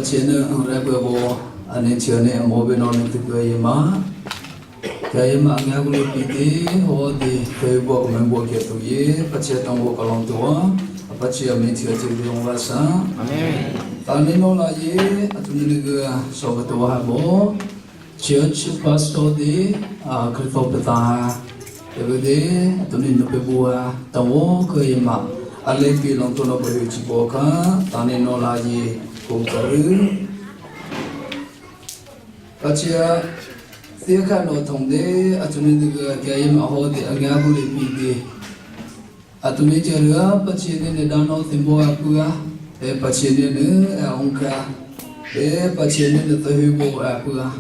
Pachina Rebel and it's your name moving on into Gayama. Gayama Yaguli PD or the Fable member get to ye, Pacheta walk along the one, Pachia meet you to the Wasa. Amen. Tanino la ye, Atuniga Sovatohabo, Church Pastor de Kripopata, every day, Tunino Pebua, Tawo, Gayama. Alepi lontono beri cipoka, tani nolaji kukaru. Kacia tiaka lotongde, atuni diga kiai maho di agabu le pide. Atuni cerga pacini ne dano timbo akuya, pacini ne angka, pacini ne tahibo akuya.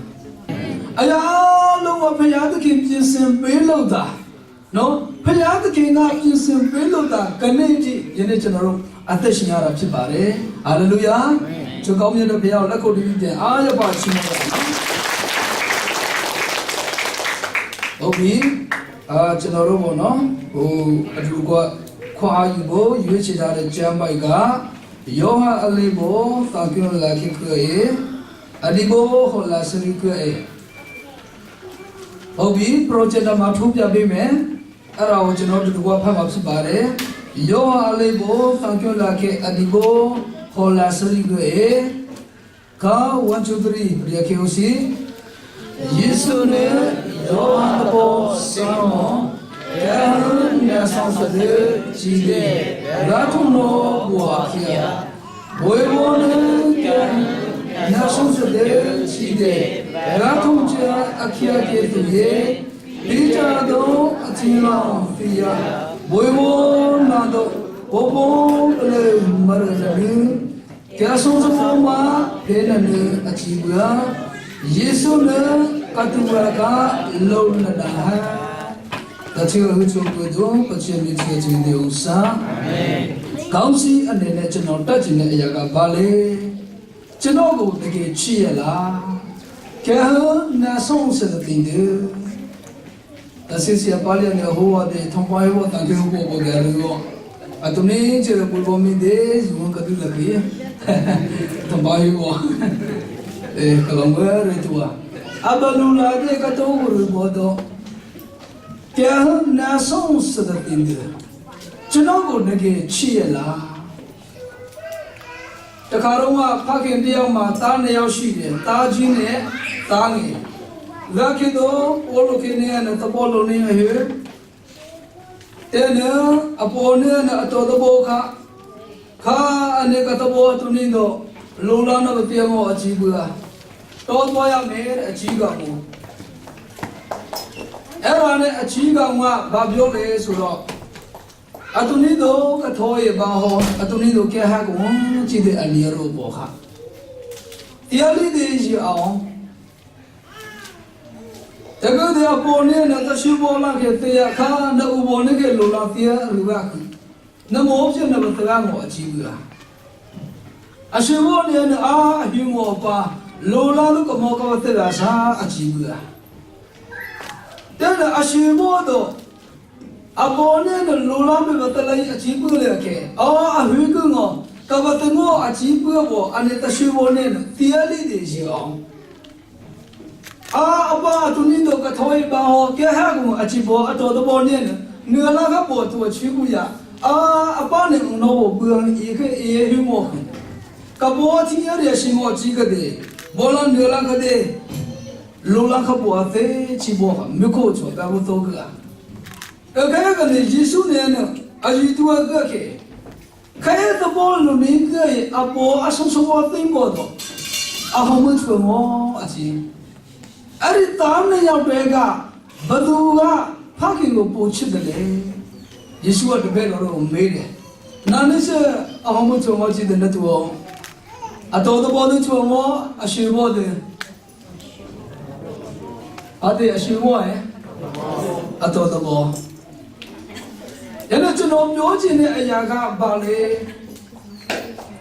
Ayah lo apa yang tu kimchi sampai lo dah, no? Pelajar kita ini sampai lupa kerana ini cenderung atas nyara cipare, haleluya. Juga kami ada pelajar nak kau diinjak, ayah baca semua. Oke, cenderung mana? Juga kuayu bo, juga cedera jambai ga, yoha alibo, tangkino lagi kue, alibo hola seri kue. Oke, projek nama tuh jadi me. Arau jenor dua paham sebare, yo alebo tangkyo lake adibo hola seri gue, ka 1 2 3 beriak usi, Yesus ne yo alebo samo, kerana nyasam sede cide, ratu no buakia, boyone kerana nyasam sede cide, ratu cia akia ketuye. Bija do atina fia, boyo nado, bobo le marani, kya sonsoma penani achibuya, Yesu ne katuwaka lo nadaha, tachiwa hucho kudo, pachemi tiga de usa, kaunsi ane chano tajine ayaga bale, chano go deke chiela, kya na sonsa de tinde. Asisi apalya ne huwa de thongpai ho tangke ho bo galo atune che pulbo mi de zung ka du lakhi thongpai ho kalangwa re tuwa abalu la de ka to guru bo do kya na song sada tinde chno ko ne ke chi la takarong wa phakin tiyaw ma ta ne yaw shi de ta ji ne ta nge Laki do polo kini ana tapolo ni ahe, tena apone ana ato tabo ka ane katabo atuni do lola na batiya mo achibuya, to toya mer achiga mo. Era ane achiga mo babyo le suro, atuni do kathoye baho, atuni do kya ha kung chide aliyaro boha. Tiali de ji aong. Jaga dia pone na tashibo la ke tia ka na ubone ke lola tia ruak na mo option na batga mo achibuya ashibo ne na himo pa lola lu ko mo ka batga sa achibuya tena ashibo do abone na lola me batla achibuya ke hu ko ngo ka batgo achibuya bo ane tashibo ne tia li de jiong apa atuni do ka thoi ba ho ke ha gu achibo ato do bo ne ne la ka bo to chi gu ya apa ne no bo bu e ke e hu mo ka bo ti ya re shi mo chi ka de bo la ne la ka de lo la ka bo te chi bo ha me ko cho da bo to ga ka ka ne jisu ne ne a ji tu ga ke ka ya to bo lo ne ke a bo a so so bo te bo do a ho mo chu mo a ji Ari tamne yaw twega baduga phakin ko pochit dele Yesu wa tbe lo me de nane se ahom chu mo chi de na tu ato do bo chu mo ashi bo de ade ashi bo ato do bo yana chu no myo chin ne aya ka ba le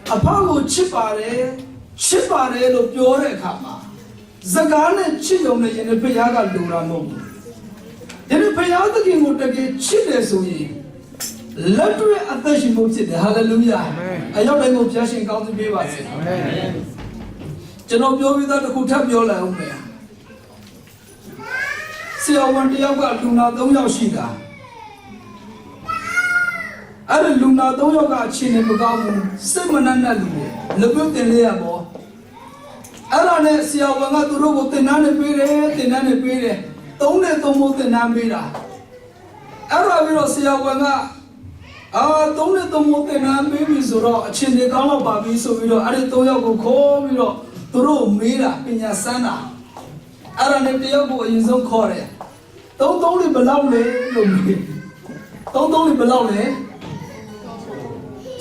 apha ko chit pare lo pyo de kha ma Zagane chiyom ne yene peyaga lura mo. Yene peyaga ki ngote ke chile soyi. Latu atashi mo chide hallelujah. Ayaw dai mo pyashin kaung tu be ba se. Amen. ကျွန်တော်ပြောပြီးသားတစ်ခုထပ်ပြောလိုက်အောင်မယ်ဆရာဝန်တယောက်ကလူနာ3ယောက်ရှိတာအဲ့ဒီလူနာ3ယောက်ကအခြေအနေမကောင်းဘူးစိတ်မနှံ့တဲ့လူတွေလက်ပြုတ်တင်လေးရပေါ့အဲ့ဒါနဲ့ဆရာဝန်ကသူတို့ကိုတင်နှန်းနေပေးတယ်တင်နှန်းနေပေးတယ်3နဲ့3မို့တင်နှန်းပေးတာအဲ့ဒါပြီးတော့ဆရာဝန်က3နဲ့3မို့တင်နှန်းပေးပြီဆိုတော့အခြေအနေကောင်းတော့ပါပြီဆိုပြီးတော့အဲ့ဒီ3ယောက်ကိုခေါ်ပြီးတော့သူတို့မေးတာပညာစမ်းတာအဲ့ဒါနဲ့တယောက်ကိုအရင်ဆုံးခေါ်တယ်3လေးဘယ်လောက်လဲလို့မေး3လေးဘယ်လောက်လဲ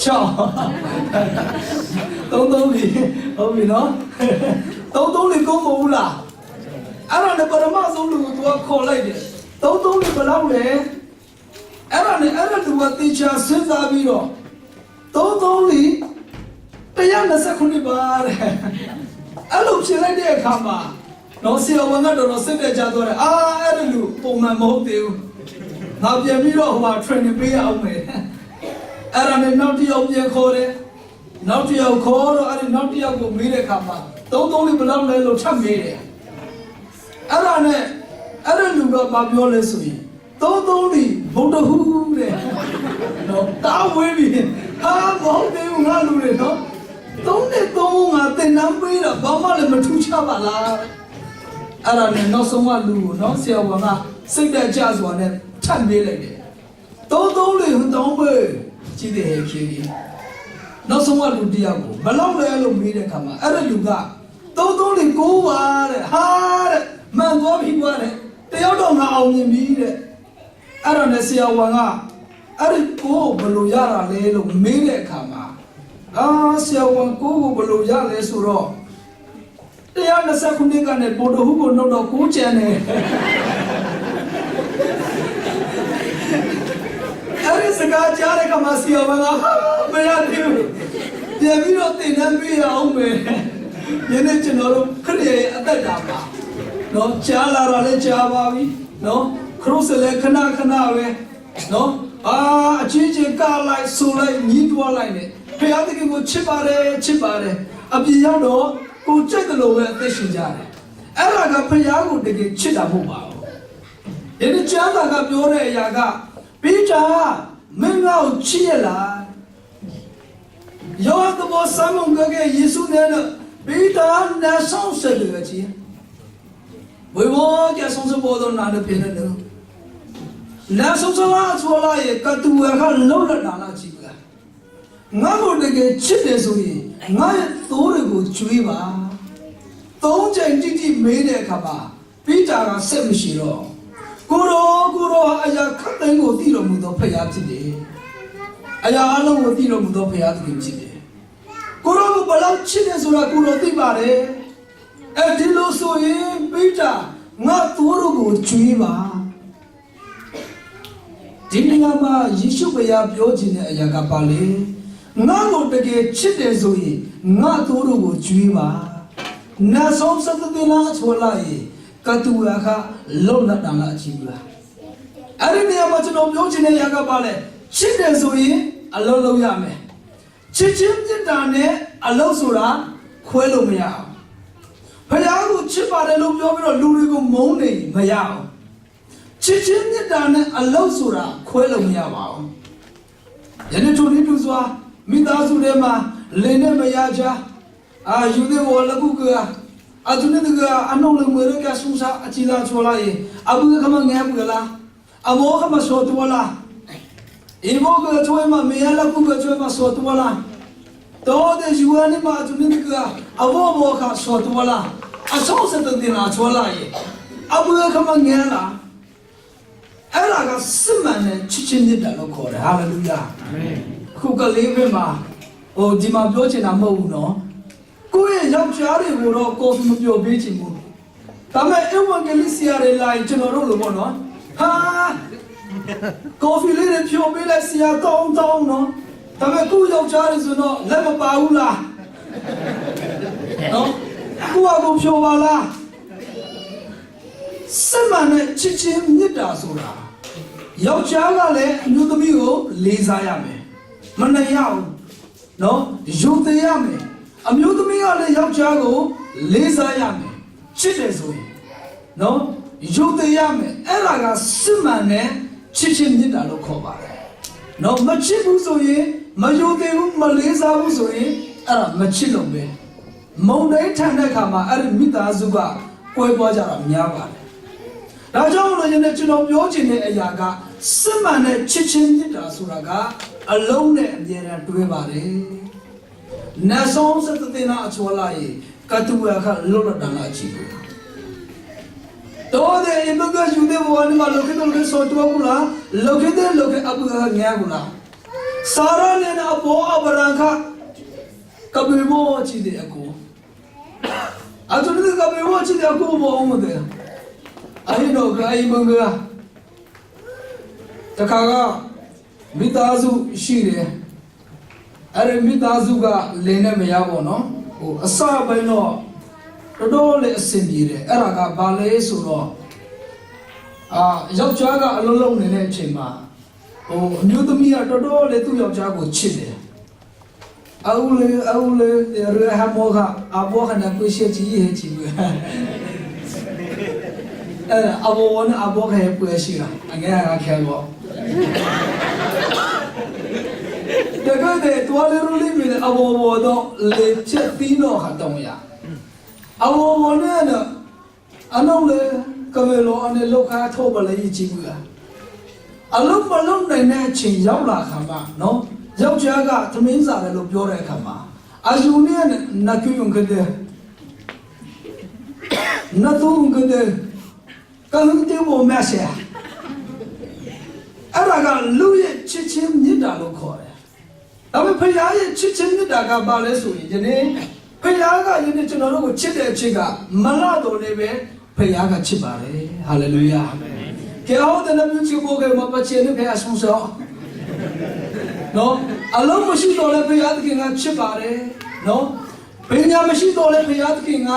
ချောင်း3လေးဟုတ်ပြီနော်3လေးကုန်မဟုတ်လားအဲ့ဒါနဲ့ပရမဆုံးလူကိုသူကခေါ်လိုက်တယ်3လေးဘယ်လောက်လဲအဲ့ဒါနဲ့အဲ့ဒါသူကတေချာစဉ်းစားပြီးတော့3လေး129ပါတဲ့အဲ့လိုဖြစ်လိုက်တဲ့အခါမှာတော့ဆရာဝန်ကတော်တော်စိတ်ကြကြသွားတယ်အဲ့ဒါလူပုံမှန်မဟုတ်သေးဘူးငါပြန်ပြီးတော့ဟို training ပေးရအောင်မယ်အဲ့ဒါနဲ့နောက်တစ်ယောက်ပြန်ခေါ်တယ်နောက်တစ်ယောက်ခေါ်တော့အဲ့ဒီနောက်တစ်ယောက်ကိုမေးတဲ့အခါမှာ3လေးဘယ်လောက်လဲလို့ထပ်မေးတယ်အဲ့ဒါနဲ့အဲ့ဒီလူကဘာပြောလဲဆိုရင်3လေးဘုဒ္ဓဟူတဲ့နော်တာဝေးပြီမဟုတ်သေးဘူးငါလူတွေနော်3နဲ့3ငါတင်နှမ်းပေးတာဘာမှလည်းမထူးခြားပါလားအဲ့ဒါနဲ့နောက်ဆုံးကလူကိုနော်ဆရာဝန်ကစိတ်တက်ကြစွာနဲ့ထပ်မေးလိုက်တယ်3လေးဟိုတောင်းပေးကြည့်တယ်ဖြေပြီးနောက်ဆုံးကလူတယောက်ကိုဘယ်လောက်လဲလို့မေးတဲ့အခါမှာအဲ့ဒါလူက3လေး9ပါတဲ့တဲ့မှန်သွားပြီကွာတဲ့တယောက်တော့ငါအောင်မြင်ပြီတဲ့အဲ့ဒါနဲ့ဆရာဝန်ကအဲ့ဒီကိုဘယ်လိုရတာလဲလို့မေးတဲ့အခါမှာဆရာဝန်ကိုဘယ်လိုရလဲဆိုတော့129ကနေပို့တော့ဟိုကိုနှုတ်တော့9ကျန်တယ်အဲ့ဒီစကားကြားတဲ့ခါမှာဆရာဝန်ကမရသေးဘူးပြန်ပြီးတော့တင်နှမ်းပေးရအောင်မယ်ယနေ့ကျွန်တော်တို့ခရစ်ရဲ့အသက်တာပါနော်ကြားလာတော့လည်းကြားပါပြီနော်ခရုစလည်းခဏခဏပဲနော်အချင်းချင်းကားလိုက်ဆိုလိုက်ညီးတွားလိုက်နဲ့ဖခင်တကယ်ကိုချစ်ပါတယ်အပြင်ရောက်တော့ကိုကြိုက်တယ်လို့ပဲအသက်ရှင်ကြတယ်အဲ့ဒါကဖခင်ကိုတကယ်ချစ်တာမဟုတ်ပါဘူးဒီနေ့ကျမ်းစာကပြောတဲ့အရာကပိတာမင်းကိုချစ်ရလားယောဟန်ဘောဆာမုန်ကယေရှုနဲ့ပိတာနဲ့ဆောင်ဆက်တယ်ကြီးဝေဘောကဆောင်ဆက်ပေါ်တော့နားပြနေတယ်နားဆောင်လာဆိုလာရဲ့ကတူရခလုံးလက်နာလာကြည့်ပါငါ့ကိုတကယ်ချစ်တယ်ဆိုရင်ငါရဲ့သိုးတွေကိုကျွေးပါ3ချိန်တိမေးတဲ့အခါမှာပိတာကဆက်မရှိတော့ကိုရောအရာခတ်တိုင်းကိုသိတော်မူသောဖခင်ဖြစ်တယ်အရာအလုံးကိုသိတော်မူသောဖခင်သခင်ဖြစ်တယ်ကိုရောကိုဘယ်လောက်ချစ်တယ်ဆိုတာကိုရောသိပါတယ်ဒီလိုဆိုရင်ပိတာငါသိုးတွေကိုကျွေးပါဒီနေရာမှာယေရှုဘုရားပြောခြင်းတဲ့အရာကပါလေငါ့ကိုတကယ်ချစ်တယ်ဆိုရင်ငါသိုးတို့ကိုကျွေးပါနာဆုံးစသတိလားဆိုလိုက်ကတူရခလုံလက်တန်လာကြည့်ပါအဲ့ဒီနေရာမှာကျွန်တော်ပြောခြင်းတဲ့အရာကပါလေချစ်တယ်ဆိုရင်အလုံးလုံးရမယ်ချစ်ချင်းမြတ်တာနဲ့အလုံးဆိုတာခွဲလို့မရအောင်ဘုရားကိုချစ်ပါတယ်လို့ပြောပြီးတော့လူတွေကိုမုန်းနေမရအောင်ချစ်ချင်းမြတ်တာနဲ့အလုံးဆိုတာခွဲလို့မရပါဘူးယနေ့တို့ဒီသူစွာမိသားစုထဲမှာလင်းနဲ့မရကြယူသေးဝလကုကအသူနဲ့ကအနှုတ်လုံးမရကဆူစာအချီလာချောလာရင်အဘူကမငဲဘူးလားအမောကမဆောတော်လားအင်ဘောကချွေးမမေရလကုကချွေးမဆောတော်လားတော့တဲ့ယူရနေမှာသူနဲ့ကအဘောကဆောတော်လားအဆောစတဲ့တင်လာချောလာရင်အဘူကမငဲလားအဲ့ဒါကစစ်မှန်တဲ့ချစ်ချင်းမြတ်တာလို့ခေါ်တယ်ဟာလေလုယာအာမင်ခုကလေးပဲမှာဒီမှာပြောချင်တာမဟုတ်ဘူးနော်ကိုယ့်ရဲ့ယောက်ျားတွေကိုတော့ကော်ဖီမပြောပေးချင်ဘူးဒါပေမဲ့အဝံဂေလိစီယာတွေလိုက်ကျွန်တော်တို့လိုပေါ့နော်ကော်ဖီလေးတွေဖြိုပေးလိုက်စီယာတောင်းနော်ဒါပေမဲ့ကိုယ့်ယောက်ျားတွေဆိုတော့လက်မပါဘူးလားနော်ကိုဖြိုပါလားစစ်မှန်တဲ့ချစ်ချင်းမြတ်တာဆိုတာယောက်ျားကလည်းအမျိုးသမီးကိုလေးစားရမယ်မနှံ့ရအောင်နော်ယုံသေးရမယ် အမျိုးသမီးကလည်းယောက်ျားကိုလေးစားရမယ်ချစ်တယ်ဆိုရင်နော်ယုံတယ်ရမယ်အဲ့ဒါကစစ်မှန်တဲ့ချစ်ချင်းမြတ်တာလို့ခေါ်ပါတယ်နော်မချစ်ဘူးဆိုရင်မယုံတယ်ဘူးမလေးစားဘူးဆိုရင်အဲ့ဒါမချစ်လို့ပဲမုံတိုင်းထန်တဲ့ခါမှာအဲ့ဒီမိသားစုကကွဲပွားကြတာများပါတယ်ဒါကြောင့်လို့ကျွန်တော်ပြောချင်တဲ့အရာကစစ်မှန်တဲ့ချစ်ချင်းမြတ်တာဆိုတာကအလုံးနဲ့အမြဲတမ်းတွဲပါတယ်နတ်ဆုံးစတဲ့နာအချောလာရေကတူရခလောလတနာချီတော့တဲ့အင်္ဂါယူတဲ့ဘောနီမလောကေတော့ဆောတော့ကူလားလောကေတဲ့လောကေအပူကငါကူလားစာရနဲ့အဘောအဘရန်ခကဘေဘောချီတဲ့အကူအတူတူကဘေဘောချီတဲ့အကူဘောအောင်တဲ့အဲ့တော့ကအိမ်မင်္ဂလာတခါကမိသားစုရှိတယ်အဲ့ဒီမိသားစုကလင်းနဲ့မရပါတော့ဟိုအစပိုင်းတော့တော်တော်လေးအဆင်ပြေတယ်အဲ့ဒါကဘာလဲဆိုတော့ယောက်ျားကအလုံးလုံးနေတဲ့အချိန်မှာဟိုအမျိုးသမီးကတော်တော်လေးသူ့ယောက်ျားကိုချစ်တယ်အော်လေရဟမောကအဘောခနဲ့ကိုရှိချီရဲ့ချီပဲအဲ့အဘောနဲ့အဘောခဲပွဲရှိတာအငယ်ကခဲတော့တကယ်တဲ့တွားလေရူလေးမြင်အဘောတော့လေချက်ပြီးတော့ဟာတော့ရအဘောနဲ့အလုံးလေကမေလောအနေလောက်ခါထုတ်ပလေးကြည့်ဘူးလားအလုံးမလုံးနိုင်တဲ့အချိန်ရောက်လာခါမှာနော်ယောက်ျားကသမင်းစားတယ်လို့ပြောတဲ့အခါမှာအယူနဲ့နတ်ကျုံကတဲ့နတ်သူကတဲ့ကံတေဘောမဆာအဲ့ဒါကလူရဲ့ချစ်ချင်းမြတ်တာလို့ခေါ်တယ်ဒါပေမဲ့ဖခင်ရဲ့ချစ်ချင်းမြတ်တာကဘာလဲဆိုရင်ဒီနေ့ဖခင်ကယနေ့ကျွန်တော်တို့ကိုချစ်တဲ့အချစ်ကမလတော်လေးပဲဖခင်ကချစ်ပါတယ်ဟာလေလုယာအာမင်ကေဟောတဲ့နမချစ်ဖို့ကမပတ်ချင်တဲ့ဖခင်ဆုံးစောနော်အလုံးမရှိတော့လည်းဖခင်သခင်ကချစ်ပါတယ်နော်ပညာမရှိတော့လည်းဖခင်သခင်က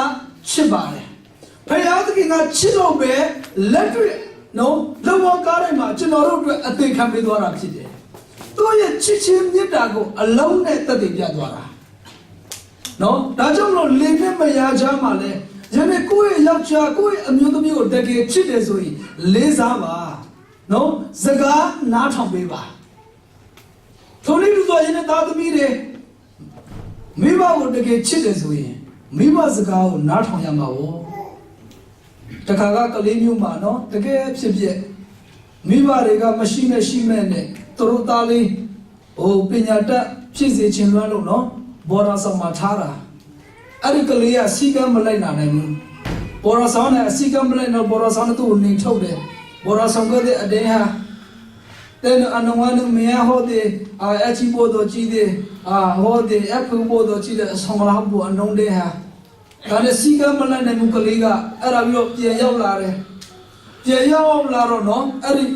ချစ်ပါတယ်ဖခင်သခင်ကချစ်လို့ပဲလက်တွေ့နော်လောကကားထဲမှာကျွန်တော်တို့အတွက်အသေးခံပေးသွားတာဖြစ်တယ်သူရဲ့ချစ်ချင်းမြတ်တာကိုအလုံးနဲ့တက်တည်ပြသွားတာနော်ဒါကြောင့်လို့လင်းနဲ့မယားချားမှာလဲယနေ့ကိုယ့်ရဲ့ယောက်ျားကိုယ့်ရဲ့အမျိုးသမီးကိုတကယ်ချစ်တယ်ဆိုရင်လေးစားပါနော်စကားနားထောင်ပေးပါထိုနည်းတူဆိုရင်သားသမီးတွေမိဘကိုတကယ်ချစ်တယ်ဆိုရင်မိဘစကားကိုနားထောင်ရမှာ哦တခါကလေးမျိုးမှာနော်တကယ်ဖြစ်မိဘတွေကမရှိမဲ့နဲ့သူတို့သားလေးဟိုပညာတတ်ဖြစ်စေချင်လွန်းလို့နော်ဘောရာဆောင်မှာထားတာအဲ့ဒီကလေးကစီကံမလိုက်နိုင်ဘူးဘောရာဆောင်နဲ့စီကံမလိုက်တော့ဘောရာဆောင်နဲ့သူ့ကိုနေထုတ်တယ်ဘောရာဆောင်ကအတင်းဟာတဲ့အနဝနမယဟောတဲ့အချီပို့တော့ကြည့်တယ်ဟောတဲ့အဖူပို့တော့ကြည့်တယ်ဆောင်လာဖို့အနှုံးတဲ့ဟာဒါနဲ့စီကံမလိုက်နိုင်ဘူးကလေးကအဲ့ဒါပြီးတော့ပြန်ရောက်လာတယ်ပြန်ရောက်လာတော့နော်အဲ့ဒီ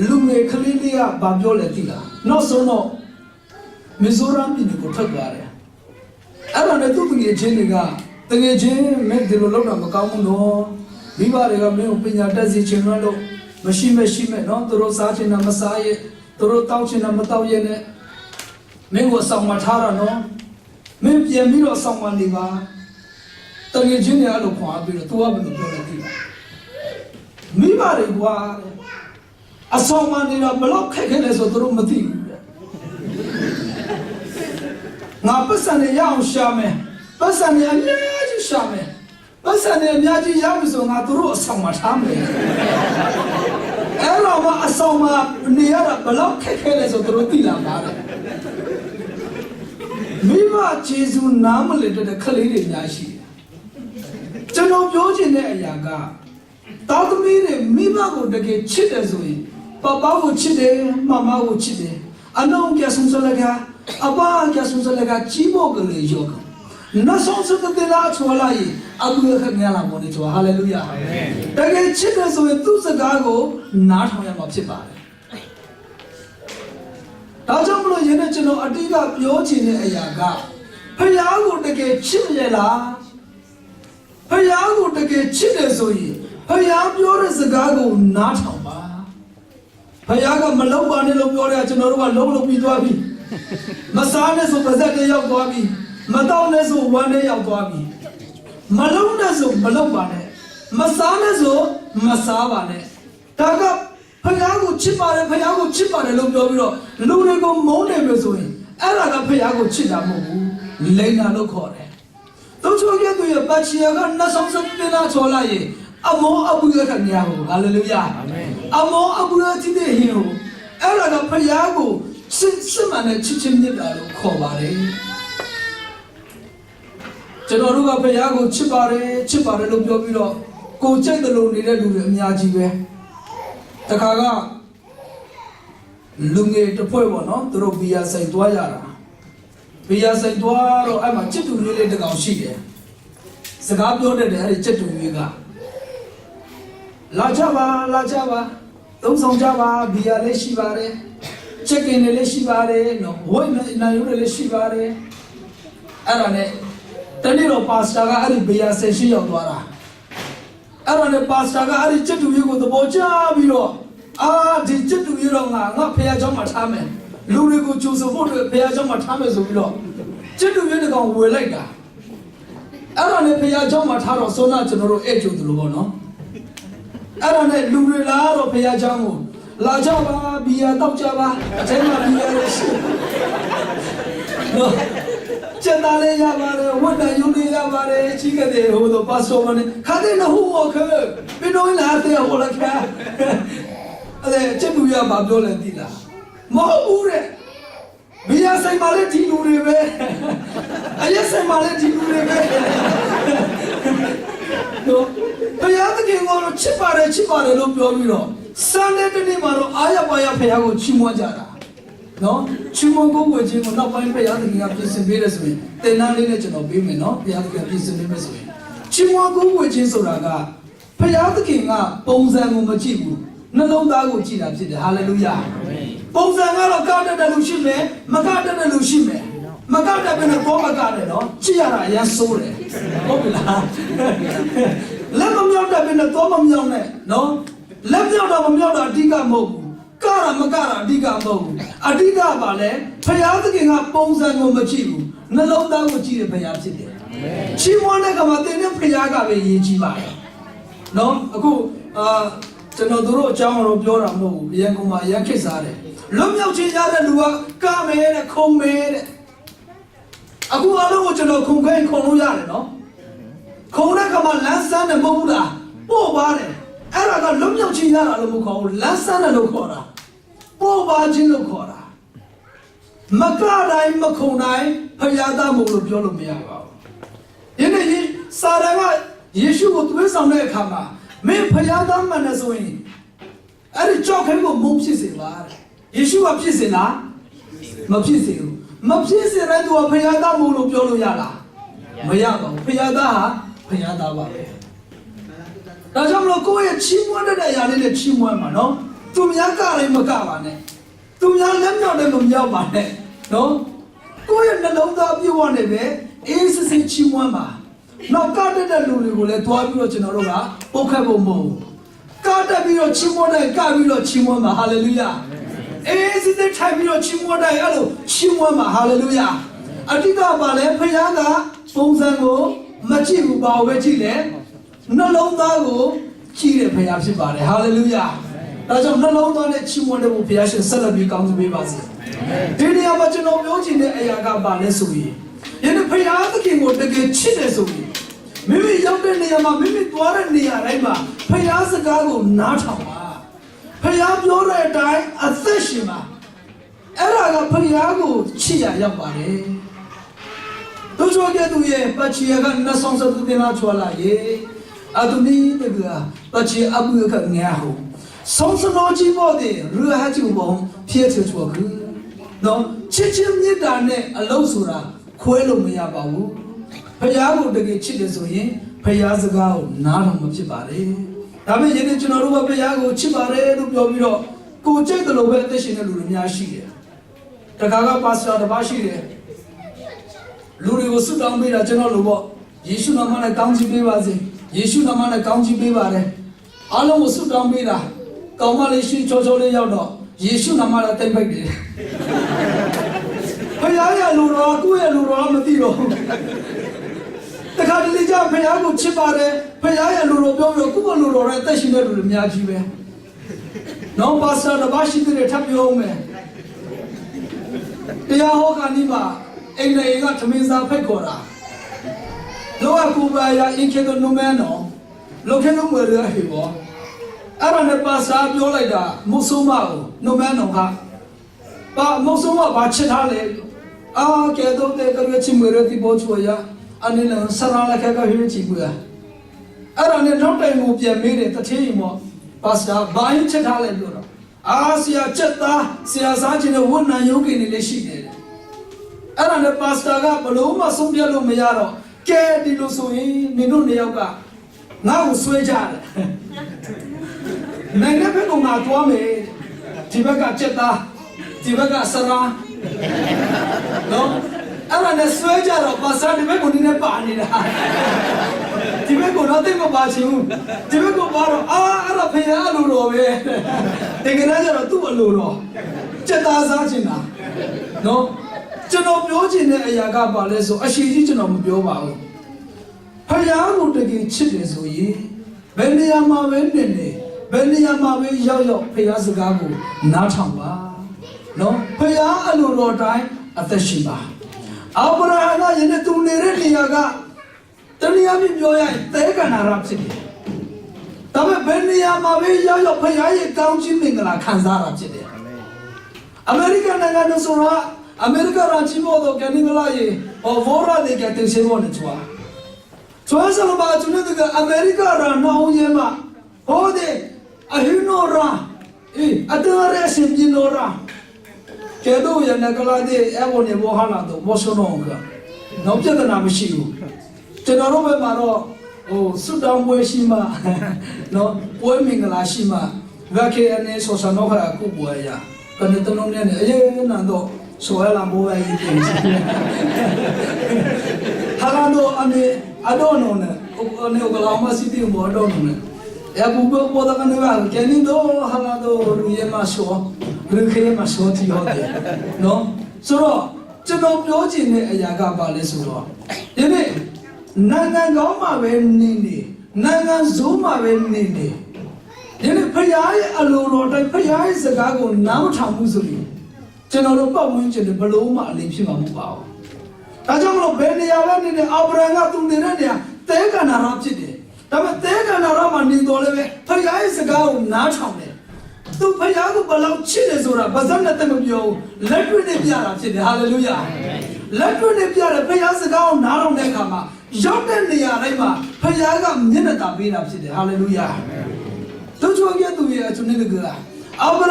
လူငယ်ကလေးလေးကဘာပြောလဲသိလားနောက်ဆုံးတော့မီဇိုရမ်ပြည်ကိုထွက်သွားတယ်အဲ့ဒါနဲ့သူ့တငယ်ချင်းတွေကတငယ်ချင်းမင်းဒီလိုလုပ်တာမကောင်းဘူးနော်မိဘတွေကမင်းကိုပညာတတ်စေချင်လို့မရှိမဲ့နော်သူတို့စားချင်တာမစားရဲ့သူတို့တောက်ချင်တာမတောက်ရဲ့နဲ့မင်းကိုဆောင်မထားတာနော်မင်းပြန်ပြီးတော့ဆောင်မနေပါတကယ်ချင်းတွေအဲ့လိုခွာပြီးတော့ तू ကဘယ်လိုပြောလဲသိလားမိဘတွေကွာအဆောင်မနေတာဘလို့ခက်ခဲလဲဆိုသူတို့မသိဘူးငါပတ်စံရအောင်ရှာမယ်ပတ်စံရအများကြီးရှာမယ်ပတ်စံရအများကြီးရပြီဆိုငါသူတို့အဆောင်မထားမယ်အဲ့တော့မှအဆောင်မနေရတာဘလို့ခက်ခဲလဲဆိုသူတို့သိလာပါတယ်မိဘကျေးဇူးနားမလည်တဲ့ခလေးတွေများရှိတယ်ကျွန်တော်ပြောချင်တဲ့အရာကသားသမီးတွေမိဘကိုတကယ်ချစ်တယ်ဆိုရင်ပပကိုချစ်တယ်မမကိုချစ်တယ်အလုံးကဆုံစလကအဘကဆုံစလကချီမိုကလေးယောကနတ်ဆုံးစတဲ့လာချောလိုက်အဘူခငါလာမောနေချောဟာလေလုယာအာမင်တကယ်ချစ်တယ်ဆိုရင်သူ့စကားကိုနားထောင်ရမှာဖြစ်ပါတယ်ဒါကြောင့်မလို့ယနေ့ကျွန်တော်အတိအကပြောချင်တဲ့အရာကဖယားကိုတကယ်ချစ်ရလားဖယားကိုတကယ်ချစ်တယ်ဆိုရင်ဖယားပြောတဲ့စကားကိုနားထောင်ပါဖယားကမလောက်ပါနဲ့လို့ပြောတယ်ကျွန်တော်တို့ကလုံးပြီးသွားပြီမစားနဲ့ဆိုပါဇက်တွေရောက်သွားပြီမ မတော့နဲ့ဆိုဝမ်းနဲ့ရောက်သွားပြီမလုံးနဲ့ဆိုမလုံးပါနဲ့မစားနဲ့ဆိုမစားပါနဲ့ဒါကဖယားကိုချစ်ပါတယ်ဖယားကိုချစ်ပါတယ်လို့ပြောပြီးတော့လူတွေကိုမုန်းတယ်လို့ဆိုရင်အဲ့ဒါကဖယားကိုချစ်တာမဟုတ်ဘူးလိန်နာလို့ခေါ်တယ်တို့ချိုရဲ့သူရဲ့ပတ်ချီယာကနှဆောင်စပင်းလာချော်လာရင်အမောအဘူရခဏယာကိုဟာလေလုယာအာမင်အမောအဘူရချစ်တဲ့ဟင်းကိုအဲ့ဒါကဖယားကိုစစ်မှန်တဲ့ချစ်ချင်းမြတ်တာလို့ခေါ်ပါတယ်ကျွန်တော်တို့ကဖယားကိုချစ်ပါတယ်လို့ပြောပြီးတော့ကိုကြိုက်တယ်လို့နေတဲ့လူတွေအများကြီးပဲတခါကလူငယ်တစ်ဖွဲ့ပေါ့နော်သူတို့ဘီယာဆိုင်သွားရတာဘီယာဆိုင်သွားတော့အဲ့မှာချစ်သူလေးတကောင်ရှိတယ်စကားပြောတတ်တယ်အဲ့ဒီချစ်သူလေးကလာကြပါသုံးဆောင်ကြပါဘီယာလေးရှိပါတယ်ချက်ကင်လေးရှိပါတယ်နော်ဝိုင်းနိုင်ရိုးလေးရှိပါတယ်အဲ့ဒါနဲ့တနေ့တော့ပါစတာကအဲ့ဒီဘီယာဆိုင်ရှိရောက်သွားတာအဲ့ဒါနဲ့ပါစတာကအဲ့ဒီချစ်သူလေးကိုသဘောကျပြီးတော့ဒီချစ်သူလေးတော့ငါဖះเจ้าမှာထားမယ်လူတွေကိုကြိုဆိုဖို့အတွက်ဖះเจ้าမှာထားမယ်ဆိုပြီးတော့ချစ်သူလေးတကောင်ဝယ်လိုက်တာအဲ့ဒါနဲ့ဖះเจ้าမှာထားတော့စောနာကျွန်တော်တို့အဲ့ကျိုးတယ်လို့ပေါ့နော်အဲ့ဒါနဲ့လူတွေလာတော့ဖះเจ้าကိုလာကြပါဘီယာတောက်ကြပါအထဲမှာဘီယာလေးရှိနော်ကျန်တာလေးရပါတယ်ဝတ်တန်ယူလေးရပါတယ်ချီးကတဲ့ဟိုတော့ပါစောမနဲ့ခါတဲ့လို့ဟိုခဲဘယ်တော့လာတဲ့ဟိုလာခဲအဲ့ချစ်သူရမှာပြောလဲသိလားမဟုတ်ဘူးတဲ့ဘီယာဆိုင်မှာလည်းဒီလူတွေပဲအရက်ဆိုင်မှာလည်းဒီလူတွေပဲနော်ဘုရားသခင်ကတော့ချစ်ပါတယ်လို့ပြောပြီးတော့စံတဲ့တနေ့မှာတော့အာရပါရဖခင်ကိုချီးမွမ်းကြတာနော်ချီးမွမ်းကိုဝေခြင်းကိုနောက်ပိုင်းဖခင်သခင်ကပြင်ဆင်ပေးတယ်ဆိုရင်တင်နာလေးနဲ့ကျွန်တော်ပေးမယ်နော်ဖခင်သခင်ပြင်ဆင်ပေးမယ်ဆိုရင်ချီးမွမ်းကိုဝေခြင်းဆိုတာကဖခင်သခင်ကပုံစံကိုမကြည့်ဘူးနှလုံးသားကိုကြည့်တာဖြစ်တယ်ဟာလေလုယာပုံစံကတော့ကောက်တဲ့လူရှိမယ်မကောက်တဲ့လူရှိမယ်မကောက်တဲ့ဘယ်နဲ့ပေါ်မကောက်တယ်နော်ကြည့်ရတာအရင်ဆိုးတယ်ဟုတ်ပြီလားလက်မမြောက်တဲ့ဘယ်နဲ့တော့မမြောက်နဲ့နော်လက်မြောက်တော့မမြောက်တာအဓိကမဟုတ်ဘူးကာတာမကာတာအဓိကမဟုတ်ဘူးအဓိကပါလဲဖယားသခင်ကပုံစံကိုမကြည့်ဘူးနှလုံးသားကိုကြည့်တဲ့ဖယားဖြစ်တယ်ချီးမွမ်းတဲ့ကမှာတင်တဲ့ဖယားကပဲယဉ်ကြည်ပါတယ်နော်အခုကျွန်တော်တို့အကြောင်းတော့ပြောတာမဟုတ်ဘူးအရင်ကမှအရင်ခက်စားတယ်လွတ်မြောက်ခြင်းရတဲ့လူကကမဲတဲ့ခုံမဲတဲ့အခုအလုံးကိုကျွန်တော်ခုံခိုင်းခုံလို့ရတယ်နော်ခုံတဲ့ကမှလမ်းစမ်းတယ်မဟုတ်ဘူးလားပို့ပါတယ်အဲ့ဒါကလွတ်မြောက်ခြင်းရတာလို့မခေါ်ဘူးလမ်းစမ်းတယ်လို့ခေါ်တာပို့ပါခြင်းလို့ခေါ်တာမကတိုင်းမခုံတိုင်းဖယားသားမို့လို့ပြောလို့မရပါဘူးဒီနေ့စာရကယေရှုကိုသွေးဆောင်တဲ့အခါမှာမင်းဖယားသားမှန်တယ်ဆိုရင်အဲ့ဒီကြောက်ခဲကိုမုန်းဖြစ်စေပါတဲ့ယေရှုကဖြစ်စေလားမဖြစ်စေဘူးမဖြစ်စေတဲ့သူကဖယားသားမို့လို့ပြောလို့ရလားမရပါဘူးဖယားသားဟာဖယားသားပါပဲဒါကြောင့်မလို့ကိုယ့်ရဲ့ချီးမွမ်းတဲ့အရာလေးနဲ့ချီးမွမ်းပါနော်သူများကလည်းမကပါနဲ့သူများလက်မြောက်လည်းမမြောက်ပါနဲ့နော်ကိုယ့်ရဲ့နှလုံးသားပြုတ်ဝနေပဲအေးစစ်စစ်ချီးမွမ်းပါနောက်ကတဲ့လူတွေကိုလည်းတွားပြီးတော့ကျွန်တော်တို့ကပုတ်ခတ်ဖို့မဟုတ်ဘူးကတက်ပြီးတော့ချီးမွမ်းတယ်ကပြီးတော့ချီးမွမ်းပါဟာလေလုယာအေးစစ်စစ်ထိုင်ပြီးတော့ချီးမွမ်းတယ်အဲ့လိုချီးမွမ်းပါဟာလေလုယာအတိတ်ကပါလဲဖခင်ကပုံစံကိုမကြည့်ဘူးပါပဲကြည့်တယ်နှလုံးသားကိုကြည့်တဲ့ဖခင်ဖြစ်ပါတယ်ဟာလေလုယာဒါကြောင့်နှလုံးသားနဲ့ချီးမွမ်းတဲ့ဘုရားရှင်ဆက်လက်ပြီးကောင်းချီးပေးပါစေဒီနေရာမှာကျွန်တော်ပြောချင်တဲ့အရာကပါလဲဆိုရင်ယနေ့ဖခင်သခင်ကိုတကယ်ချစ်တယ်ဆိုရင်မိမိရောက်တဲ့နေရာမှာမိမိသွားတဲ့နေရာတိုင်းမှာဖခင်စကားကိုနားထောင်ပါဖခင်ပြောတဲ့အတိုင်းအသက်ရှင်ပါအဲ့ဒါကဖခင်ကိုချစ်ရရောက်ပါတယ်တို့ချိုကဲ့သူရဲ့ပတ်ချီကနဆောင်စသူတင်လာချွာလာရေအတူနီးတကပတ်ချီအဘူကငါဟုဆောင်စနောကြီးပေါ်တဲ့ရဟာချူပုံဖြစ်ချွာကူနော်ချစ်ချင်းမြတ်တာနဲ့အလုံးဆိုတာခွဲလို့မရပါဘူးဖယားကိုတကယ်ချစ်တယ်ဆိုရင်ဖယားစကားကိုနားထောင်မှဖြစ်ပါလေဒါပေမဲ့ယနေ့ကျွန်တော်တို့ကဖယားကိုချစ်ပါတယ်လို့ပြောပြီးတော့ကိုကြိတ်တယ်လို့ပဲအသက်ရှင်တဲ့လူတွေများရှိတယ်တခါကပါစတာတစ်ပါးရှိတယ်လူတွေကိုဆုတောင်းပေးတာကျွန်တော်လို့ပေါ့ယေရှုနာမနဲ့ကောင်းချီးပေးပါစေယေရှုနာမနဲ့ကောင်းချီးပေးပါတယ်အားလုံးကိုဆုတောင်းပေးတာကောင်းမလေးရှိချောချောလေးရောက်တော့ယေရှုနာမနဲ့တိတ်ပိတ်တယ် ဖယားရလူတော်ကိုယ့်ရဲ့လူတော်မသိတော့တခါတလေကျဖယားကိုချစ်ပါတယ်ဖယားရလူတော်ပြောပြီးကိုယ့်လူတော်ရဲ့အသက်ရှင်တဲ့လူတွေအများကြီးပဲနော်ပါစတာတပါရှိတဲ့ထပ်ပြောမယ်တရားဟောကနိမှာအိမ်နေကသမင်းစားဖိတ်ခေါ်တာလောကကူပါရအင်ခေတော့နမဲနော်လောခေတော့မရဟေဘောအဲ့ဒါနဲ့ပါစာပြောလိုက်တာမုတ်ဆုံးမကိုနမဲနော်ဟာပါမုတ်ဆုံးမဘာချစ်ထားလဲအာကဲတော့တဲ့ကရချီမရတိဘောချွေရအနေနဲ့ဆရာလက်ခကဟိချီကူရအဲ့ဒါနဲ့နောက်တိုင်ကိုပြန်မေးတယ်တထေးရင်မောပါစာဘာရင်ချစ်ထားလဲပြောတော့အာဆရာချက်သားဆရာစားခြင်းနဲ့ဝန်နံယုတ်ကိနေလေးရှိတယ်အဲ့ဒါနဲ့ပါစတာကဘလို့မှဆုံးပြလို့မရတော့ကဲဒီလိုဆိုရင်နင်တို့နှစ်ယောက်ကငါ့ကိုဆွဲကြတယ်နိုင်ငံဘက်ကငါတွားမယ်ဒီဘက်ကချက်သားဒီဘက်ကဆရာနော်အဲ့ဒါနဲ့ဆွဲကြတော့ပါစတာဒီဘက်ကိုနင်းနေပါနေတာဒီဘက်ကတော့တိတ်မပါချင်ဘူးဒီဘက်ကပါတော့အာအဲ့ဒါဖယားလိုတော့ပဲတကယ်တမ်းကျတော့သူ့အလိုတော့ချက်သားစားချင်တာနော်ကျွန်တော်ပြောချင်တဲ့အရာကပါလဲဆိုအရှိကြီးကျွန်တော်မပြောပါဘူးဖယားကိုတကယ်ချစ်တယ်ဆိုရင်ဘယ်နေရာမှာပဲနေနေဘယ်နေရာမှာပဲရောက်ရောက်ဖယားစကားကိုနားထောင်ပါနော်ဖယားအလိုတော်တိုင်းအသက်ရှင်ပါအာဗြဟံကယနေ့သူနေတဲ့နေရာကတနည်းအားဖြင့်ပြောရရင်သဲကန္နာရဖြစ်တယ်ဒါပေမဲ့ဘယ်နေရာမှာပဲရောက်ရောက်ဖယားရဲ့ကောင်းချီးမင်္ဂလာခံစားရဖြစ်တယ်အမေရိကန်နိုင်ငံတို့ဆိုတာအမေရိကန်ရာချီမို့တော့ကနေမလာရေဘောရာတွေကတင်စေဖို့နဲ့ချွာစလဘာကျွန်းတဲ့အမေရိကန်ရာနောင်းရဲမှာဟောတဲ့အဟိနိုရာအတရရဲ့စင်ပြနိုရာကဲတော့ရနကလာတဲ့အဘောနေဘောဟာလာတော့ဘောဆွနောကနောက်ပြဿနာမရှိဘူးကျွန်တော်တို့ဘက်မှာတော့စွတ်တောင်းပွဲရှိမှနော်ပွဲမင်္ဂလာရှိမှဗကေအနေဆိုစနောခါကုပွဲရကနေတလုံးနဲ့အေးနန်တော့ဆိုရလာမိုးရည်တင်စီဟာလာတော့အနေအတော့နော်နဲ့အနေကလာမစီတီမောတော့နော်အဘူဘဘောဒကနေပါကဲနေတော့ဟာလာတော့ရူရမဆောရခေမဆောတီဟုတ်တယ်နော်ဆိုတော့ကျွန်တော်ပြောချင်တဲ့အရာကပါလဲဆိုတော့ဒီနေ့နိုင်ငံကောင်းမှာပဲနေနေနိုင်ငံဆိုးမှာပဲနေနေဒီနေ့ဖယားရဲ့အလိုတော်တိုင်းဖယားရဲ့စကားကိုနားမထောင်ဘူးဆိုရင်ကျွန်တော်တို့ပတ်ဝန်းကျင်တွေဘလို့မှအလင်းဖြစ်မှာမဟုတ်ပါဘူး။ဒါကြောင့်မလို့ဘယ်နေရာပဲနေနေအာဗြဟံကသူနေတဲ့နေရာသဲကန္နာရဖြစ်တယ်။ဒါပေမဲ့သဲကန္နာရမှာနေတော်လည်းပဲဖယားရဲ့စကားကိုနားထောင်တယ်။သူဖယားကိုဘယ်လောက်ချစ်တယ်ဆိုတာဘာသာနဲ့တမပြောဘူး။လက်တွေ့နဲ့ပြတာဖြစ်တယ်။ဟာလေလုယာ။လက်တွေ့နဲ့ပြတယ်ဖယားစကားကိုနားထောင်တဲ့အခါမှာရောက်တဲ့နေရာတိုင်းမှာဖယားကမျက်နှာသာပေးတာဖြစ်တယ်။ဟာလေလုယာ။တို့ချိုးရဲ့သူရဲ့အချွန်းတွေကအာဗြဟံ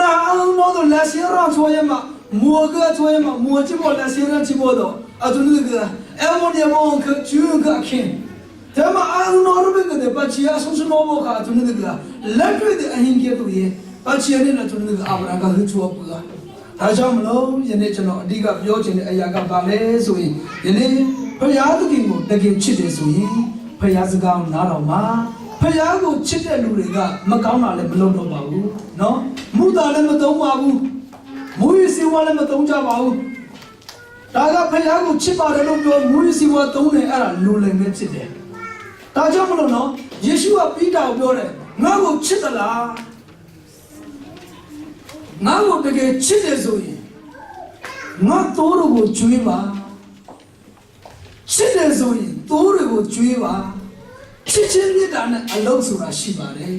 တော့လက်ရှိရဆိုရမှာ摩个做嘛，摩这么来现在这么多，啊，就那个，哎，我呢么去就个看，他妈啊，那那边个把钱啊，说是那么卡，就那个，来这的俺应该都也，把钱呢就那个阿不然个很做不个，他讲么喽，人家就那这个标准的哎呀个把来所以，人家พยา都给我那个吃的所以，พยา是讲拿到嘛。ဖယားကိုချစ်တဲ့လူတွေကမကောင်းတာလည်းမလုပ်တော့ပါဘူးเนาะမူတာလည်းမသုံးပါဘူးမူရစီဝါလည်းမသုံးကြပါဘူးဒါကဖယားကိုချစ်ပါတယ်လို့ပြောမူရစီဝါသုံးတယ်အဲ့ဒါလူလည်းပဲချစ်တယ်ဒါကြောင့်မလို့เนาะယေရှုကပြီးတာကိုပြောတယ်ငါ့ကိုချစ်သလားငါ့ကိုတကယ်ချစ်တယ်ဆိုရင်ငါတိုးတို့ကိုကျွေးပါချစ်တယ်ဆိုရင်တိုးတွေကိုကျွေးပါချစ်ချင်းမြတ်တာနဲ့အလုံးဆိုတာရှိပါတယ်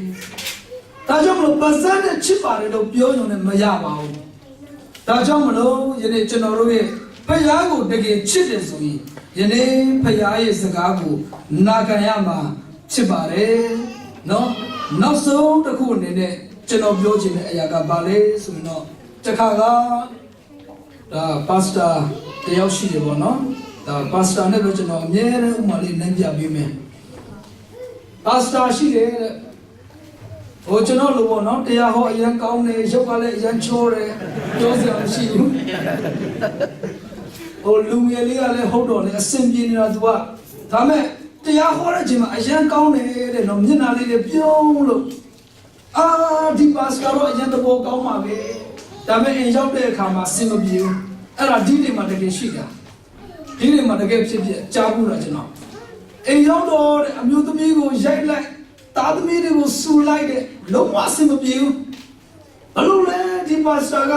။ဒါကြောင့်မလို့ပါဇက်နဲ့ချစ်ပါတယ်လို့ပြောရုံနဲ့မရပါဘူး။ဒါကြောင့်မလို့ယနေ့ကျွန်တော်တို့ရဲ့ဖယားကိုတကယ်ချစ်တယ်ဆိုရင်ယနေ့ဖယားရဲ့စကားကိုနာခံရမှာဖြစ်ပါတယ်။နော်နောက်ဆုံးတစ်ခုအနေနဲ့ကျွန်တော်ပြောချင်တဲ့အရာကဘာလဲဆိုရင်တော့တစ်ခါကဒါပါစတာတယောက်ရှိတယ်ပေါ့နော်။ဒါပါစတာနဲ့ပဲကျွန်တော်အမြဲတမ်းဥမာလေးနိုင်ပြပေးမယ်။ပါစတာရှိတယ်ဟိုကျွန်တော်လိုပေါ့နော်တရားဟောအရင်ကောင်းတယ်ရုပ်ကလည်းအရင်ချောတယ်ပြောစရာမရှိဘူးဟိုလူငယ်လေးကလည်းဟုတ်တော့လေအစင်ပြေနေတာသူကဒါမဲ့တရားဟောတဲ့အချိန်မှာအရင်ကောင်းတယ်တဲ့နော်မျက်နှာလေးတွေပြုံးလို့အာဒီပါစတာတော့အရင်တော့ကောင်းပါပဲဒါမဲ့အင်ရောက်တဲ့အခါမှာစင်မပြေဘူး အဲ့ဒါဒီနေ့မှတကယ်ရှိတာဒီနေ့မှတကယ်ဖြစ်ကြားဘူးလားကျွန်တော်အိမ်ရောက်တော့တဲ့အမျိုးသမီးကိုရိုက်လိုက်သားသမီးတွေကိုဆူလိုက်တဲ့လုံးဝအဆင်မပြေဘူးဘလို့လဲဒီပါစတာက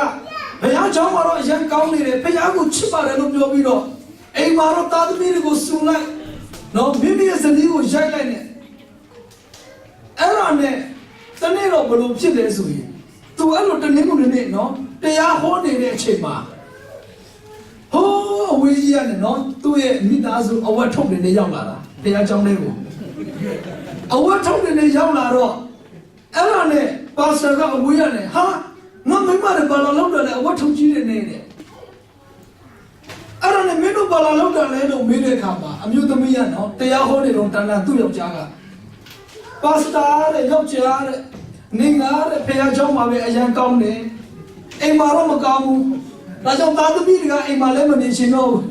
ဘုရားကျောင်းမှာတော့အရင်ကောင်းနေတယ်ဘုရားကိုချစ်ပါတယ်လို့ပြောပြီးတော့အိမ်မှာတော့သားသမီးတွေကိုဆူလိုက်နော်မိမိရဲ့ဇနီးကိုရိုက်လိုက်နဲ့အဲ့ဒါနဲ့တနေ့တော့ဘလို့ဖြစ်လဲဆိုရင်သူအဲ့လိုတနေ့ကိုနေ့နော်တရားဟောနေတဲ့အချိန်မှာဟိုးအဝေးကြီးရတယ်နော်သူ့ရဲ့မိသားစုအဝတ်ထုတ်နေရောက်လာတာဘုရားကျောင်းလေးကိုအဝတ်ထုတ်နေရောက်လာတော့အဲ့ဒါနဲ့ပါစတာကအဝေးရတယ်ဟာငါမိမတွေဘာလာလောက်တယ်လဲအဝတ်ထုတ်ကြီးနေတယ်အဲ့ဒါနဲ့မင်းတို့ဘာလာလောက်တယ်လဲလို့မေးတဲ့အခါမှာအမျိုးသမီးကနော်တရားဟောနေတော့တန်တန်သူ့ယောက်ျားကပါစတာတဲ့ယောက်ျားတဲ့နေငါတဲ့ဖခင်ကျောင်းမှာပဲအရန်ကောင်းတယ်အိမ်မှာတော့မကောင်းဘူးဒါကြောင့်သားသမီးတွေကအိမ်မှာလည်းမနေချင်တော့ဘူး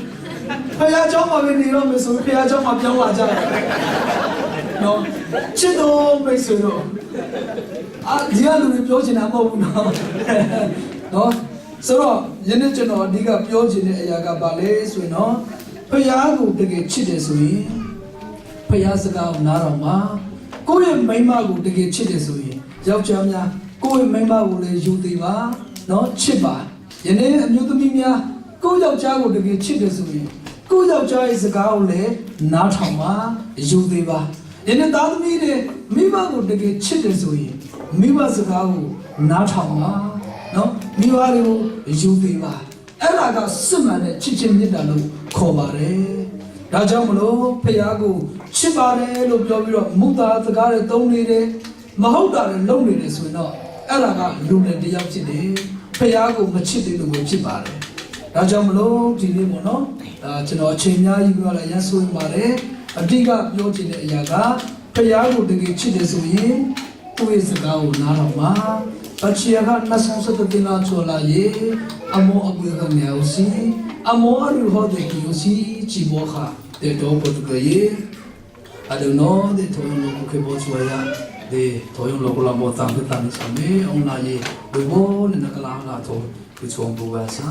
ဖခင်ကျောင်းမှာပဲနေတော့မယ်ဆိုဖခင်ကျောင်းမှာပြောင်းလာကြတယ်နော်ချစ်တော်မိတ်ဆွေတို့ဒီကလူတွေပြောချင်တာမဟုတ်ဘူးနော်ဆိုတော့ယနေ့ကျွန်တော်အဓိကပြောချင်တဲ့အရာကဘာလဲဆိုရင်နော်ဖခင်ကိုတကယ်ချစ်တယ်ဆိုရင်ဖခင်စကားကိုနားတော်မှာကိုယ့်ရဲ့မိန်းမကိုတကယ်ချစ်တယ်ဆိုရင်ယောက်ျားများကိုယ့်ရဲ့မိန်းမကိုလည်းယူသေးပါနော်ချစ်ပါယနေ့အမျိုးသမီးများကိုယ့်ယောက်ျားကိုတကယ်ချစ်တယ်ဆိုရင်ကိုယ့်ယောက်ျားရဲ့စကားကိုလည်းနားထောင်ပါယူသေးပါယနေ့သားသမီးတွေမိဘကိုတကယ်ချစ်တယ်ဆိုရင်မိဘစကားကိုနားထောင်ပါနော်မိဘတွေကိုယူသေးပါအဲ့ဒါကစစ်မှန်တဲ့ချစ်ချင်းမြတ်တာလို့ခေါ်ပါတယ်ဒါကြောင့်မလို့ဖခင်ကိုချစ်ပါတယ်လို့ပြောပြီးတော့မုတ်သားစကားတွေသုံးနေတယ်မဟုတ်တာတွေလုပ်နေတယ်ဆိုရင်တော့အဲ့ဒါကလူနဲ့တယောက်ဖြစ်တယ်ဖခင်ကိုမချစ်တယ်လို့ပဲဖြစ်ပါတယ်ဒါကြောင့်မလို့ဒီနေ့ပေါ့နော်ကျွန်တော်အချိန်များကြီးပြောလာရန်ဆိုရင်ပါတယ်အတိကပြောချင်တဲ့အရာကဖခင်ကိုတကယ်ချစ်တယ်ဆိုရင်သူ့ရဲ့စကားကိုနားထောင်ပါအချီယာကနဆန်စတဲ့တင်လာချောလာရေအမောအကွေကနေဦးစီအမောအရူဟောတဲ့ကြီးဦးစီချီဘောခတဲ့တော့ပုတ်ကရေI don't know the toyo ko ke bo chwaya de toyo lo ko la mo tam ta ni sa me ong na ye bo bo ne na kala la tho ku chong bu ba sa